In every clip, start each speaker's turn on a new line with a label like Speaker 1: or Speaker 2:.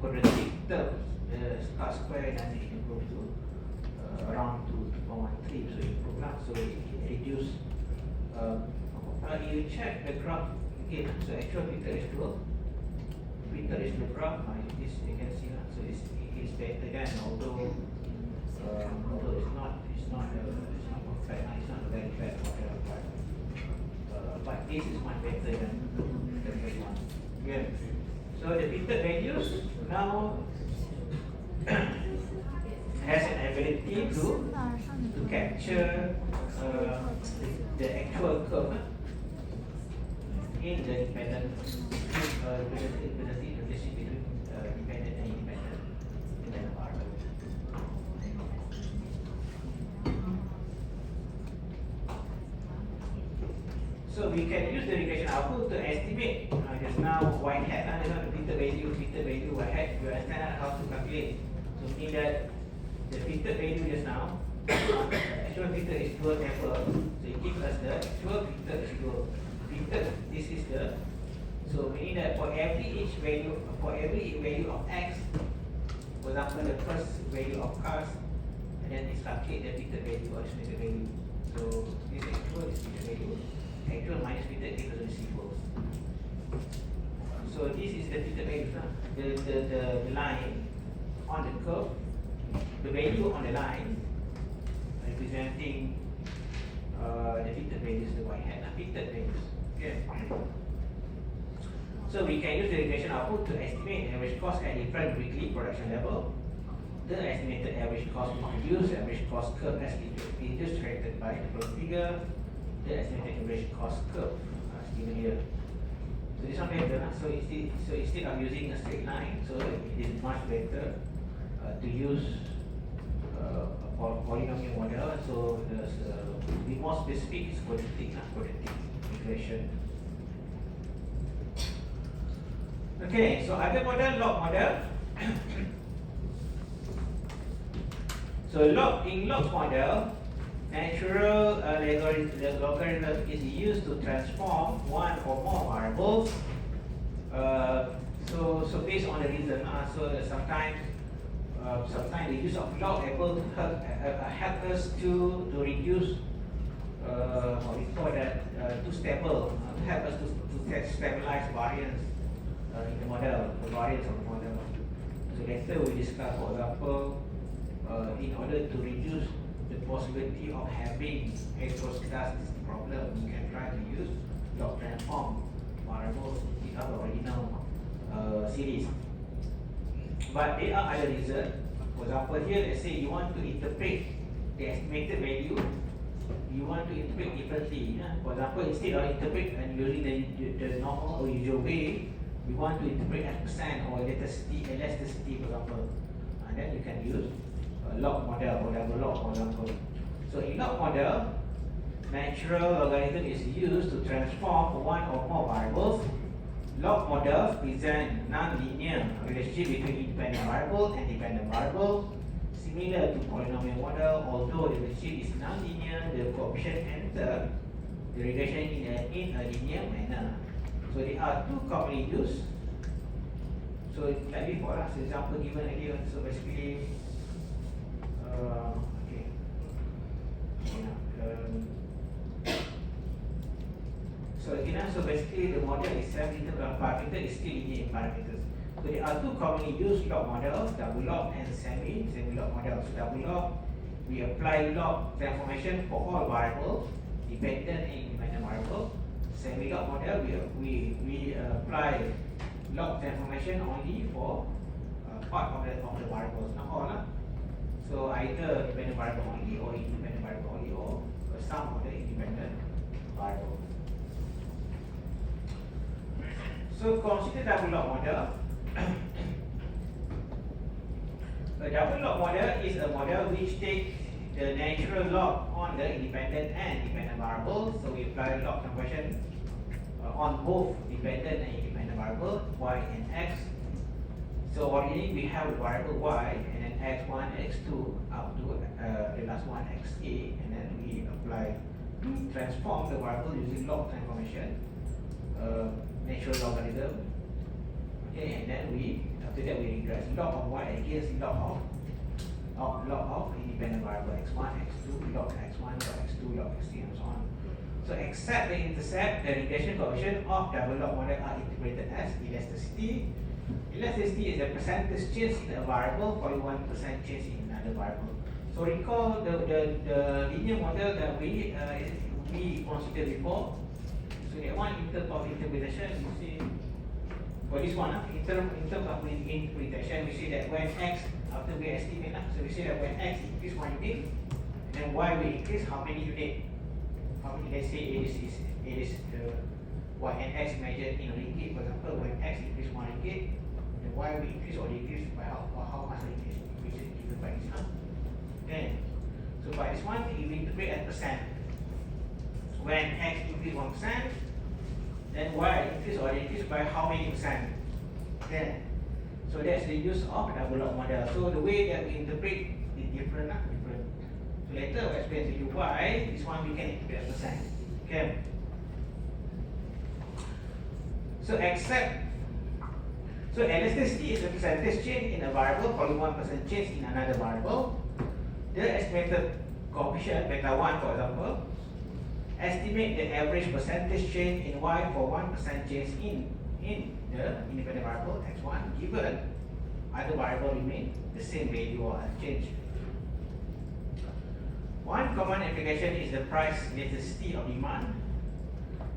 Speaker 1: quadratic terms, the start square and then it improves to around 2.13, so it improves lah. So it reduce. You check the graph again. So actual Peter H2O. Peter H2O graph. This you can see lah. So it is better than, although it's not perfect. It's not a very bad model, but this is much better than the first one. Yeah. So the Peter values now has an ability to capture the actual curve in the dependent relationship between dependent and independent variable. So we can use the regression output to estimate just now y hat, this one the Peter value, y hat. You understand how to calculate. So meaning that the Peter value just now, actual Peter is dual temper. So it gives us the actual Peter is dual. Peter, this is the, so meaning that for every value of x, for example the first value of cars, and then it's calculate the Peter value or estimated value. So this actual is Peter value. Actual minus Peter equals to equals. So this is the Peter value. The line on the curve, the value on the line representing the Peter values, the y hat, Peter values. Okay. So we can use the regression output to estimate the average cost at different weekly production level. The estimated average cost will produce the average cost curve as illustrated by the following figure. The estimated average cost curve given here. So this one better. So instead of using a straight line, so it is much better to use a polynomial model. So to be more specific, is quadratic regression. Okay, so other model, log model. So in log model, natural logarithm is used to transform one or more variables. So based on the reason, so sometimes the use of log able to help us to reduce what we call that to help us to stabilize variance in the model, the variance of the model. So later we discuss, for example, in order to reduce the possibility of having heteroscedasticity problem, you can try to use log transform variables in our original series. But there are other reasons. For example, here let's say you want to interpret the estimated value, you want to interpret differently. For example, instead of interpret and using the normal or usual way, we want to interpret as percent or elasticity, for example. And then you can use log model or double log, for example. So in log model, natural logarithm is used to transform one or more variables. Log models present non-linear relationship between independent variable and dependent variable. Similar to polynomial model, although the relationship is non-linear, the coefficient enter the regression in a linear manner. So there are two commonly used. So like before, so example given earlier. So basically, okay. So basically the model itself in terms of parameter is still linear in parameters. So there are two commonly used log models, double log and semi-log models. So double log, we apply log transformation for all variables, dependent and independent variables. Semi-log model, we apply log transformation only for part of the variables, not all. So either dependent variable only or independent variable only, or some of the independent variables. So consider double log model. A double log model is a model which takes the natural log on the independent and dependent variables. So we apply log conversion on both dependent and independent variables y and x. So originally we have a variable y and then x1, x2 up to the last one xa, and then we apply transform the variable using log transformation, natural logarithm. Okay, and then after that we regress log of y against log of independent variable x1, x2, log x1, log x2, log x3, and so on. So except the intercept, the regression coefficient of double log model are interpreted as elasticity. Elasticity is the percentage change in a variable for 1% change in another variable. So recall the linear model that we considered before. So that one in terms of interpretation, you see for this one, in terms of interpretation, we see that when x, after we estimate, so we see that when x increase 1 unit, then y will increase how many unit? How many? Let's say it is y and x measured in ringgit, for example. When x increase 1 ringgit, then y will increase or decrease by how much increase? Which is given by this one. Okay. So by this one, if we interpret as percent, when x increase 1%, then y increase or decrease by how many percent? Okay. So that's the use of double log model. So the way that we interpret is different. So later I'll explain to you why this one we can interpret as percent. Okay. So elasticity is the percentage change in a variable for 1% change in another variable. The estimated coefficient beta 1, for example, estimate the average percentage change in y for 1% change in the independent variable x1 given other variable remain the same value or unchanged. One common application is the price elasticity of demand.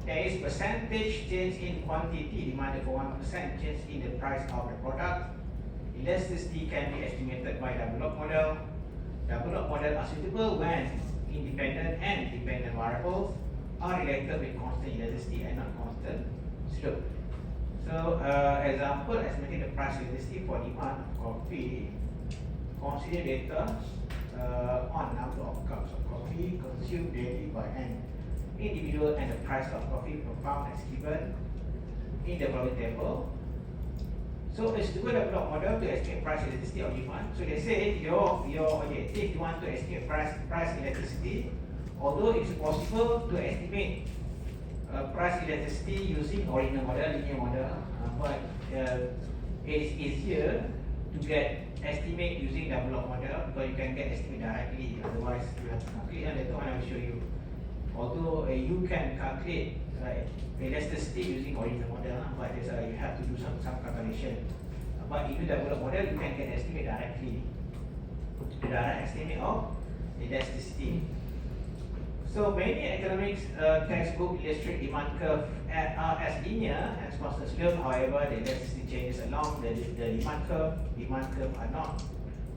Speaker 1: There is percentage change in quantity demanded for 1% change in the price of the product. Elasticity can be estimated by double log model. Double log model are suitable when independent and dependent variables are related with constant elasticity and not constant slope. So, example, estimating the price elasticity for demand of coffee. Consider data on number of cups of coffee consumed daily by an individual and the price of coffee per pound as given in the following table. So it's the double log model to estimate price elasticity of demand. So they say your objective, you want to estimate price elasticity, although it's possible to estimate price elasticity using original model, linear model, but it's easier to get estimate using double log model because you can get estimate directly. Otherwise, you have to calculate, and later on I will show you. Although you can calculate elasticity using original model, but you have to do some calculation. But if you double log model, you can get estimate directly. The direct estimate of elasticity. So many economics textbooks illustrate demand curve as linear and constant slope. However, the elasticity changes along the demand curve. Demand curve are not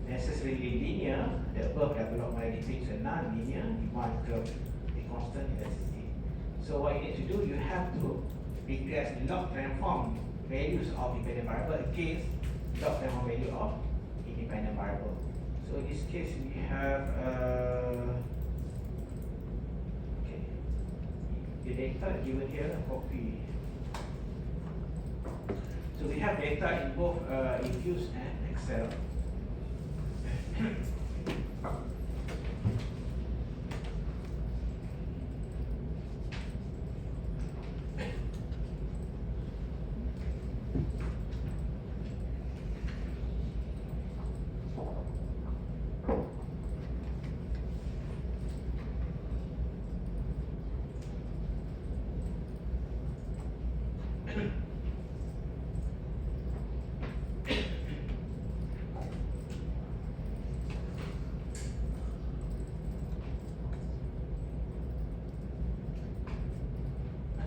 Speaker 1: necessarily linear. The above double log model depicts a non-linear demand curve, a constant elasticity. So what you need to do, you have to regress log transform values of dependent variable against log transform value of independent variable. So in this case, we have the data given here for P. So we have data in both Infuse and Excel.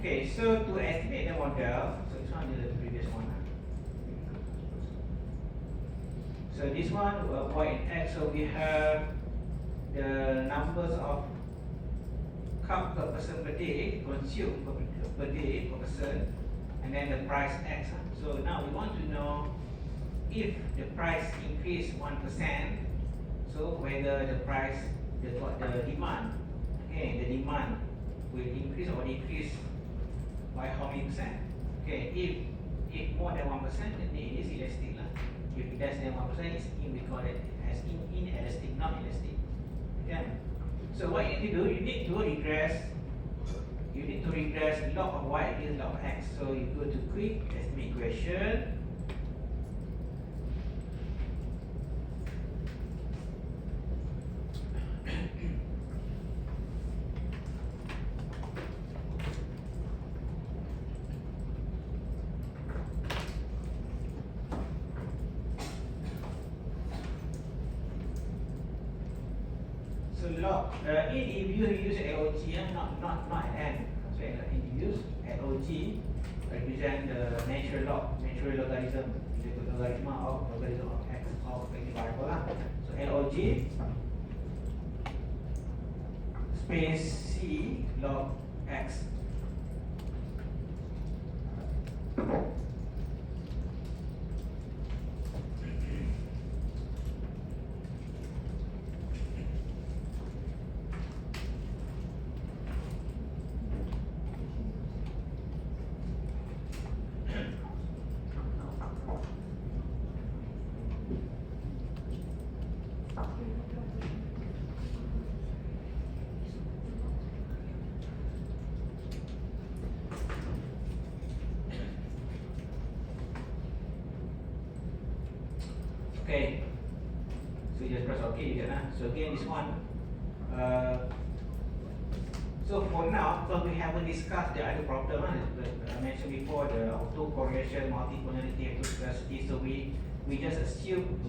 Speaker 1: Okay, so to estimate the model, so this one is the previous one. So this one, y and x, so we have the numbers of cup per person per day, consumed per day per person, and then the price x. So now we want to know if the price increase 1%, so whether the price, the demand, okay, the demand will increase or decrease by how many percent? Okay, if more than 1%, then it is elastic. If less than 1%, it's we call it as inelastic, not elastic. Okay. So what you need to do, you need to regress log of y against log of x. So you go to quick estimate equation, So log if you use log, not n. So if you use log, represent the natural logarithm, the logarithm of x of any variable lah. So log space c log x. Okay, so just press OK again. So again, this one. So for now, because we haven't discussed the other problem, I mentioned before the autocorrelation, multipolarity, and toxicity. So we just assume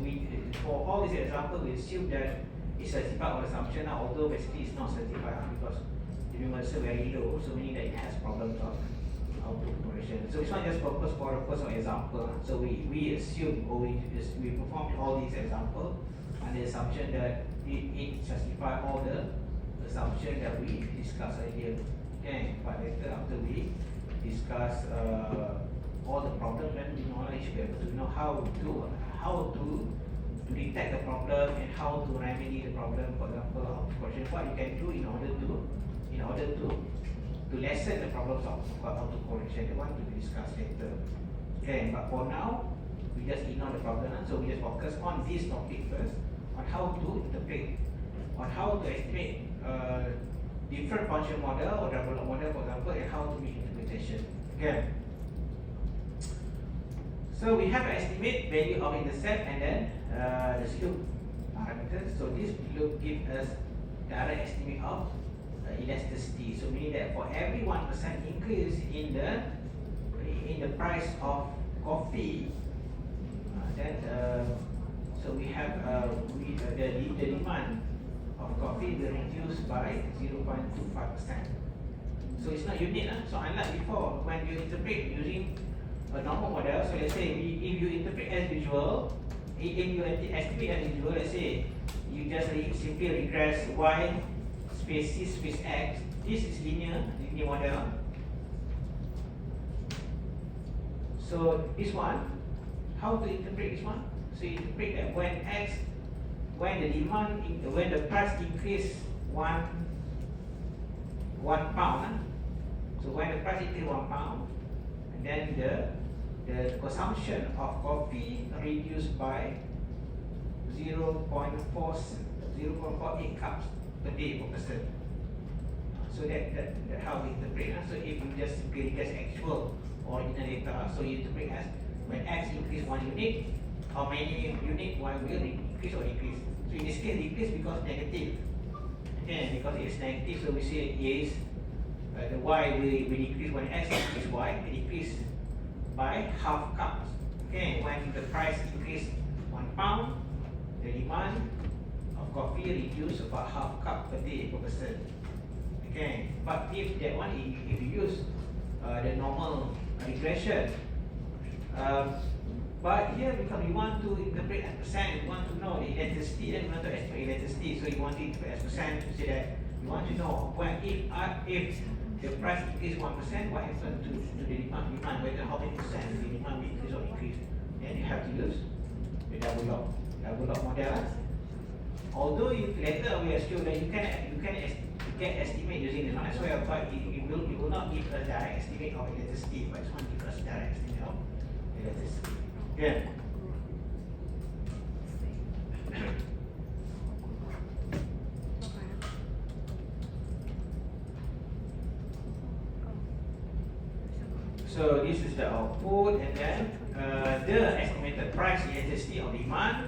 Speaker 1: for all these examples, we assume that it's certified on assumption, although basically it's not certified because the numeracy very low, so meaning that it has problems of autocorrelation. So it's not just for the purpose of example. So we assume or we perform all these examples on the assumption that it justifies all the assumption that we discussed earlier. Okay, but later after we discuss all the problems, then we should be able to know how to detect the problem and how to remedy the problem. For example, autocorrelation, what you can do in order to lessen the problems of autocorrelation. The one to be discussed later. Okay, but for now, we just ignore the problem. So we just focus on this topic first, on how to interpret, on how to estimate different function model or double model, for example, and how to make interpretation. Okay. So we have an estimate value of intercept and then the slope parameters. So this will give us direct estimate of elasticity. So meaning that for every 1% increase in the price of coffee, then so we have the demand of coffee will reduce by 0.25%. So it's not unique. So unlike before, when you interpret using a normal model, so let's say if you interpret as usual, if you estimate as usual, let's say you just simply regress y space c space x. This is linear model. So this one, how to interpret this one? So you interpret that when the price increase one pound. So when the price increase 1 pound, and then the consumption of coffee reduced by 0.48 cups per day per person. So that how we interpret. So if you just simply guess actual original data, so you interpret as when x increase 1 unit, how many unit y will increase or decrease. So in this case, decrease because negative. Okay, because it's negative, so we say is the y will decrease when x increase y, will decrease by half cups. Okay, when the price increase 1 pound, the demand of coffee reduce about half cup per day per person. Okay, but if that one, if you use the normal regression, but here because we want to interpret as percent, we want to know the electricity, then we want to estimate electricity. So you want to interpret as percent to say that you want to know when if the price increase 1%, what happens to the demand, whether how many percent the demand will increase or decrease. Then you have to use the double log model. Although later we assume that you can get estimate using the non as well, but it will not give a direct estimate of electricity, but it's going to give us direct estimate of electricity. Yeah. So this is the output, and then the estimated price electricity of demand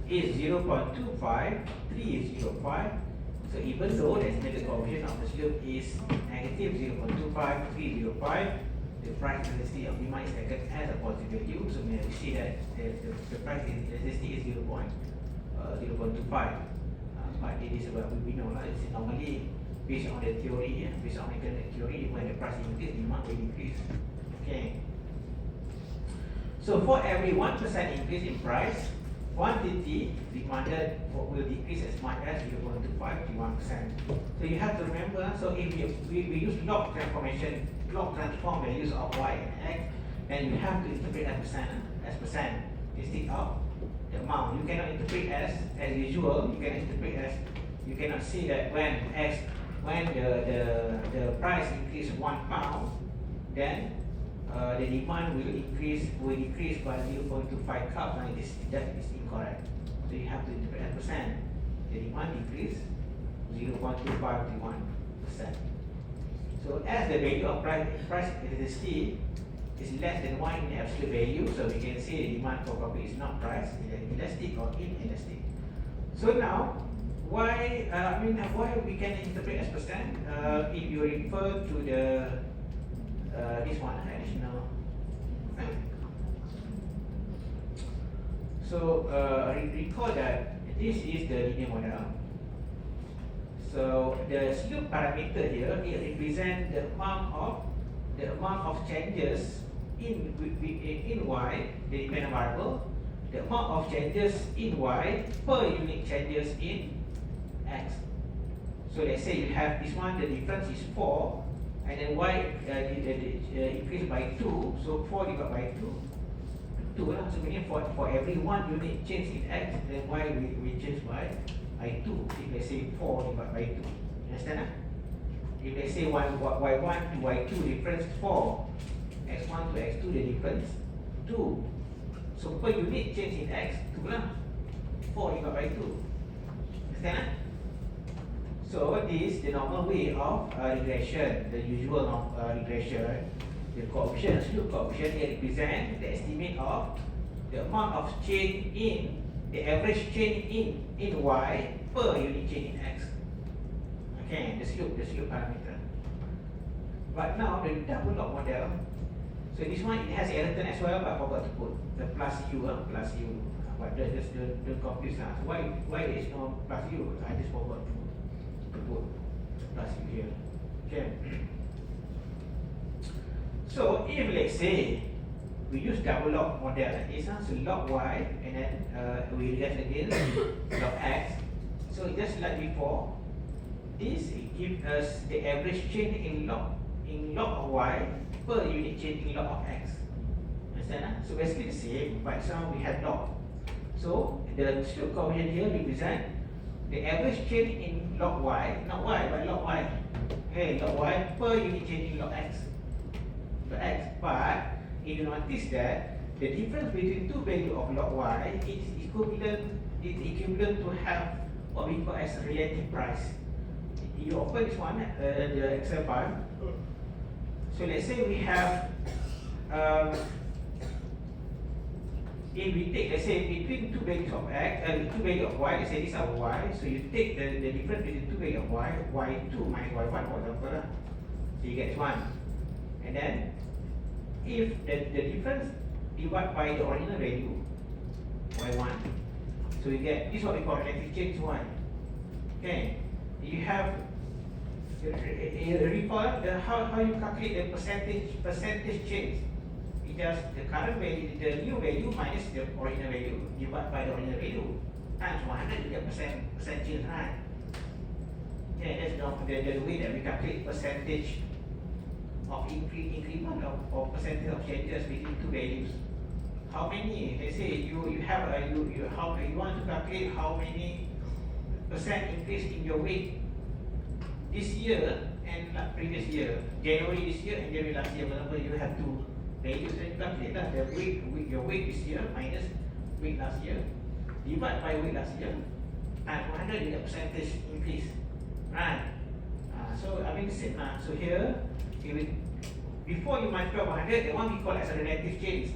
Speaker 1: is 0.25305. So even though the estimated coefficient of the slope is negative 0.25305, the price elasticity of demand is taken as a positive value. So we see that the price elasticity is 0.25. but it is what we know lah. It's normally based on the theory, based on economic theory, when the price increase, demand will increase. Okay. So for every 1% increase in price, quantity demanded will decrease as much as 0.25 to 1%. So you have to remember, so if we use log transformation, log transform values of y and x, then you have to interpret as percent instead of the amount. You cannot interpret as usual. You cannot say that when the price increase £1, then the demand will decrease by 0.25 cups. Now that is incorrect. So you have to interpret as percent. The demand decrease 0.25 to 1%. So as the value of price elasticity is less than 1 in absolute value, so we can say the demand for coffee is not price elastic or inelastic. So now, why we can interpret as percent? If you refer to the this one, additional. So recall that this is the linear model. So the slope parameter here, it represents the amount of changes in y, the dependent variable, the amount of changes in y per unit changes in x. So let's say you have this one, the difference is 4, and then y increased by 2, so 4 divided by 2 lah. So meaning for every 1 unit change in x, then y will change by 2. If let's say 4 divided by 2, you understand? If let's say y1 to y2 difference 4, x1 to x2 the difference 2. So per unit change in x, 2 lah, 4 divided by 2. Understand? So this is the normal way of regression, the usual regression. The coefficient, slope coefficient, here represent the estimate of the amount of change in the average change in y per unit change in x. Okay, the slope parameter. But now the double log model. So this one, it has error term as well, but I forgot to put the plus u. But don't confuse. So why there is no plus u? I just forgot to put plus u here. Okay. So if let's say we use double log model like this, so log y and then we regress again log x. So just like before, this gives us the average change in log of y per unit change in log of x. Understand? So basically the same, but now we have log. So the slope coefficient here represent the average change in log y, not y but log y. Okay, log y per unit change in log x. But if you notice that the difference between two values of log y is equivalent to have what we call as relative price. You open this one, the Excel file. So let's say we have, if we take, let's say between two values of x, two values of y, let's say this is our y. So you take the difference between two values of y, y2 minus y1, for example. So you get this one, and then if the difference divided by the original value y1, so you get this is what we call relative change y. Okay, you have recall how you calculate the percentage change. It just the current value, the new value minus the original value divided by the original value times 100, you get percent change, right? Okay, that's the way that we calculate percentage of increment of percentage of changes between two values. How many? Let's say you want to calculate how many percent increase in your weight this year and previous year. January this year and January last year. For example, you have two values, then you calculate that the weight, your weight this year minus weight last year, divide by weight last year, times 100, you get percentage increase, right? So I mean the same. So here, before you multiply by 100, the one we call as a relative change.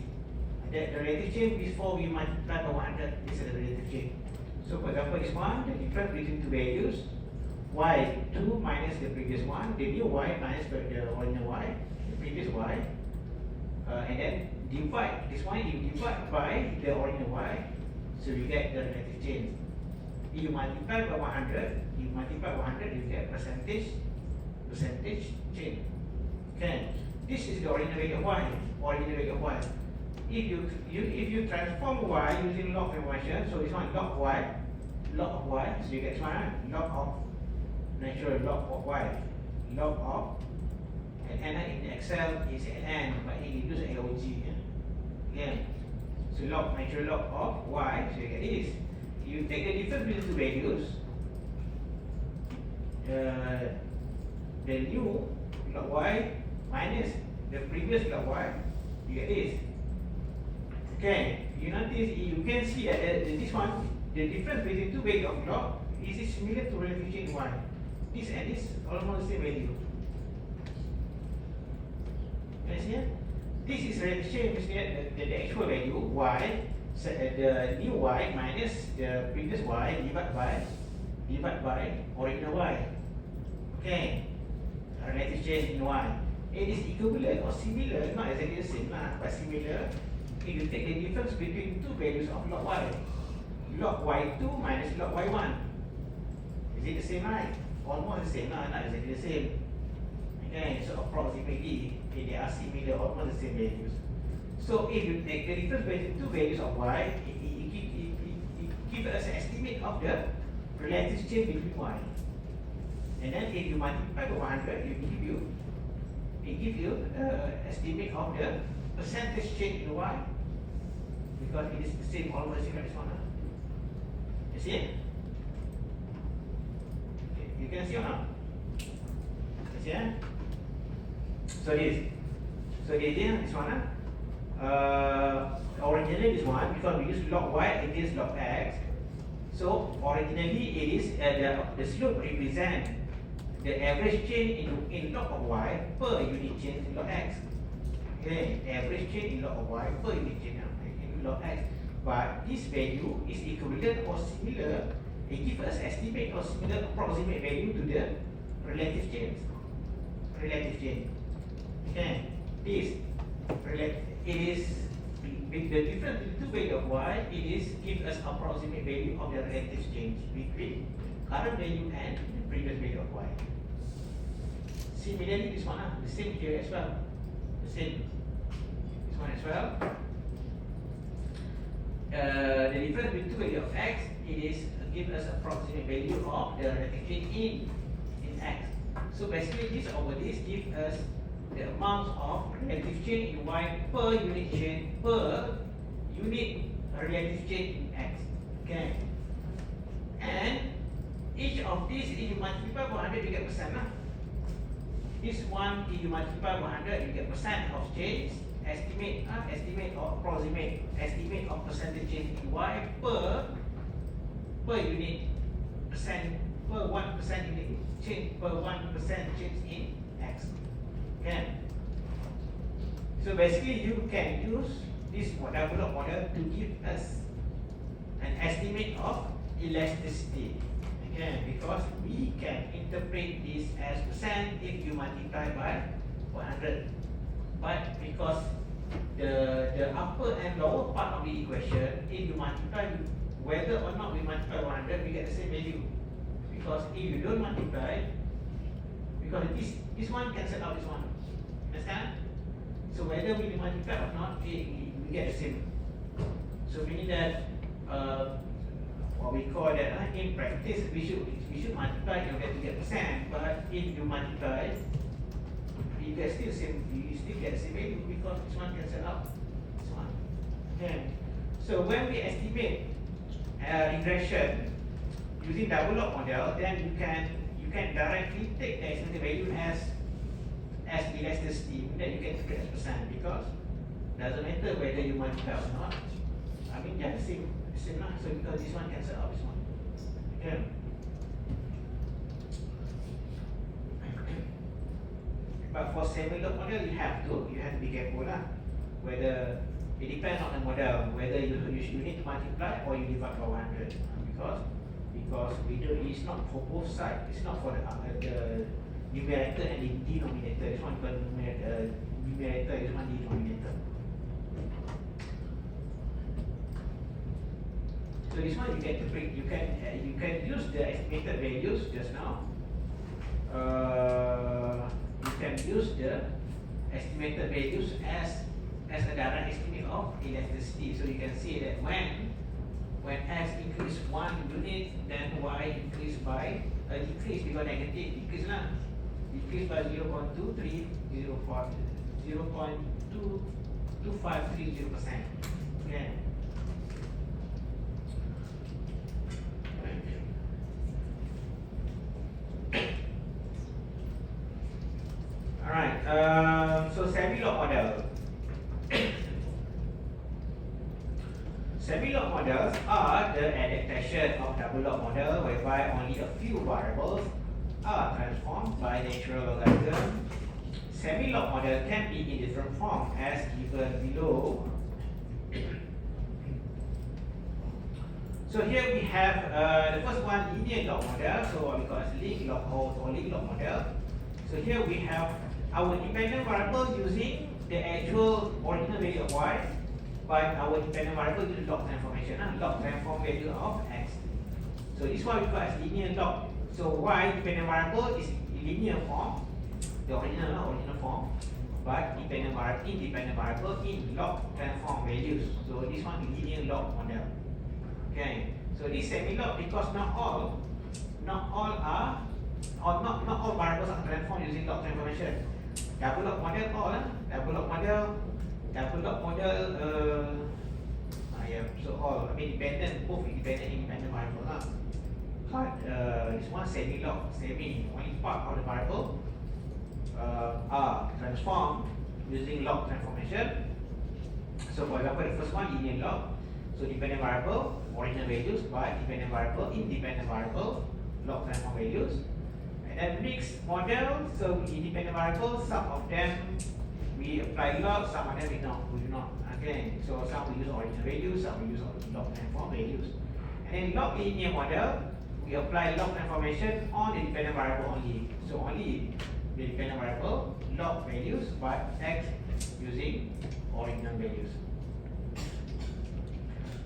Speaker 1: The relative change before we multiply by 100 is a relative change. So for example, this one, the difference between two values, y2 minus the previous one, the new y minus the original y, the previous y, and then divide this one, you divide by the original y, so you get the relative change. You multiply by 100, you get percentage change. Okay, this is the original value of y. If you transform y using log conversion, so this one log of y, so you get this one, log of natural log of y, log of, and in Excel is n, but it use log. Yeah. So natural log of y, so you get this. You take the difference between two values, the new log y minus the previous log y, you get this. Okay, you notice, you can see that this one, the difference between two values of log is similar to relative change y. This and this almost the same value. Can you see it? This is relative change, the actual value y, so the new y minus the previous y divided by original y. Okay, relative change in y. It is equivalent or similar, not exactly the same but similar. If you take the difference between two values of log y2 minus log y1, is it the same, right? Almost the same, not exactly the same. Okay, so approximately they are similar, almost the same values. So if you take the difference between two values of y, it gives us an estimate of the relative change between y. And then if you multiply by 100, it gives you estimate of the percentage change in y, because it is the same, almost similar to this one. You see it? Okay, you can see or not? You see it? So this one. Originally this one, because we use log y against log x. So originally it is the slope represent the average change in log of y per unit change in log x. Okay, average change in log of y per unit change in log x. But this value is equivalent or similar. It gives us estimate or similar approximate value to the relative change. Okay, this it is with the difference between two value of y. It is gives us approximate value of the relative change between current value and the previous value of y. Similarly, this one, the same here as well. The same. This one as well. The difference between two value of x, it is give us approximate value of the relative change in x. So basically, this over this gives us the amount of relative change in y per unit relative change in x. Okay. And each of these, if you multiply by 100, you get percent. This one, if you multiply by 100, you get percent of change. Estimate or approximate estimate of percentage change in y per unit percent, per 1% unit change, per 1% change in x. Okay. So basically, you can use this double model to give us an estimate of elasticity. Okay, because we can interpret this as percent if you multiply by 100. But because the upper and lower part of the equation, if you multiply, whether or not we multiply 100, we get the same value. Because if you don't multiply, because this one cancel out this one. Understand? So whether we multiply or not, we get the same. So meaning that what we call that in practice, we should multiply in order to get percent. But if you multiply, you get still same. You still get the same value because this one cancel out this one. Okay. So when we estimate regression using double log model, then you can directly take the estimated value as elasticity. Then you can take it as percent because doesn't matter whether you multiply or not. I mean, yeah, same lah. So because this one cancel out this one. Okay. But for semi-log model, you have to be careful lah. Whether it depends on the model, whether you need to multiply or you divide by 100. Because it's not for both sides. It's not for the numerator and the denominator. This one for numerator, this one denominator. So this one you can you can use the estimated values just now. You can use the estimated values as a direct estimate of elasticity. So you can see that when x increase 1 unit, then y increase by decrease because negative decrease lah. Decrease by 0.23, 0.2530%. Okay. Alright, so semi-log model. Semi-log models are the adaptation of double log model whereby only a few variables are transformed by natural logarithm. Semi-log model can be in different form as given below. So here we have the first one, linear log model. So what we call as link log or link log model. So here we have our dependent variable using the actual original value of y, but our dependent variable using log transformation, log transform value of x. So this one we call as linear log. So y dependent variable is in linear form, the original form, but independent variable in log transform values. So this one is linear log model. Okay. So this semi-log because not all variables are transformed using log transformation. Double log model all, so all, I mean dependent, both independent variable lah. But this one semi-log, only part of the variable are transformed using log transformation. So for example, the first one linear log. So dependent variable, original values, but dependent variable, independent variable, log transform values. And then mixed model, so independent variables, some of them we apply log, some of them we do not. Okay, so some we use original values, some we use log transform values. And then log linear model, we apply log transformation on the dependent variable only. So only the dependent variable, log values, but x using original values.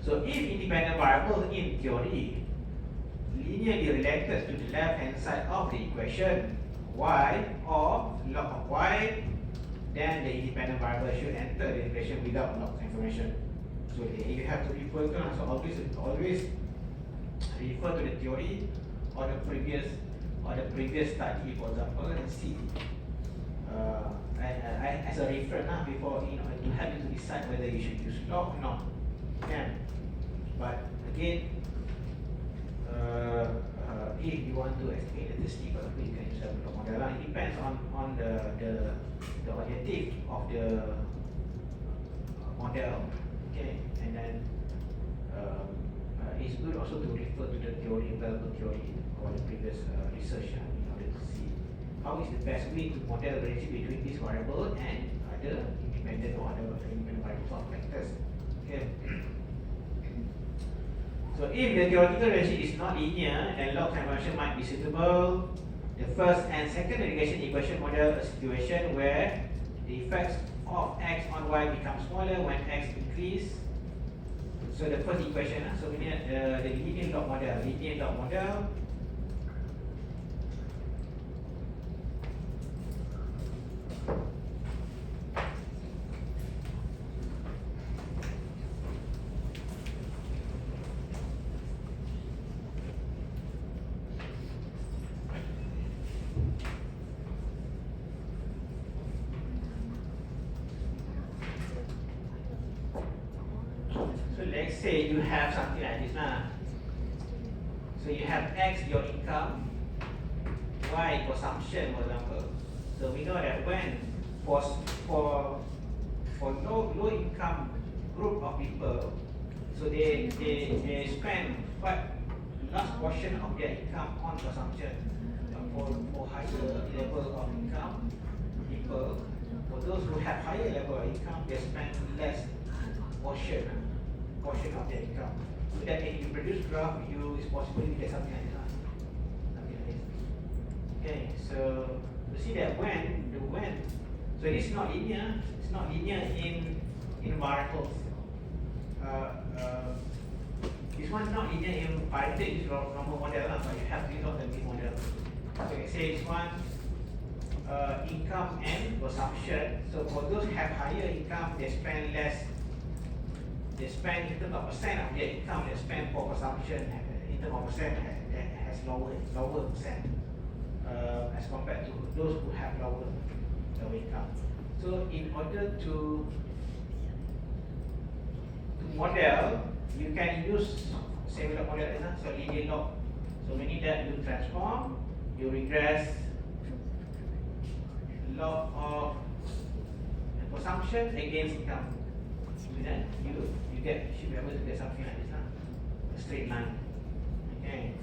Speaker 1: So if independent variables in theory linearly related to the left hand side of the equation y or log of y, then the independent variable should enter the equation without log transformation. So you have to refer to, so always refer to the theory or the previous study, for example, and see as a reference before, to help you to decide whether you should use log or not. Yeah. But again, if you want to estimate the density, for example, you can use a log model. It depends on the objective of the model. Okay, and then it's good also to refer to the theory, available theory, or the previous research in order to see how is the best way to model the relationship between this variable and other independent or other independent variables or factors. Okay. So if the theoretical relationship is not linear, then log transformation might be suitable. The first and second negation equation model a situation where the effects of x on y become smaller when x increase. So the first equation, so we need the linear log model. Let's say you have something like this now. So you have x, your income, y, consumption, for example. So we know that when for low income group of people, so they spend quite large portion of their income on consumption. For higher level of income people, for those who have higher level of income, they spend less portion of their income. So that if you produce graph, it's possible you get something like this. Okay, so you see that so it is not linear. It's not linear in variables. This one is not linear imperative is normal model lah, but you have to use of the mean model. So it says one income and consumption. So for those who have higher income, they spend less. They spend in terms of percent of their income, they spend for consumption in terms of percent has lower percent as compared to those who have lower income. So in order to model, you can use similar model as so linear log. So meaning that you transform, you regress log of consumption against income. So then you should be able to get something like this, a straight line. Okay.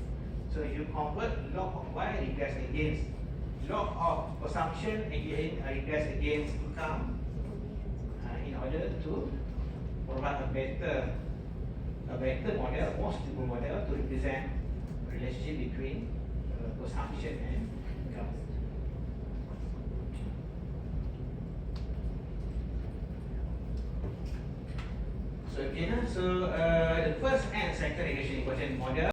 Speaker 1: So if you convert log of y regress against log of consumption again regress against income in order to provide a better model, more stable model to represent the relationship between consumption and income. So again, the first and second relation equation model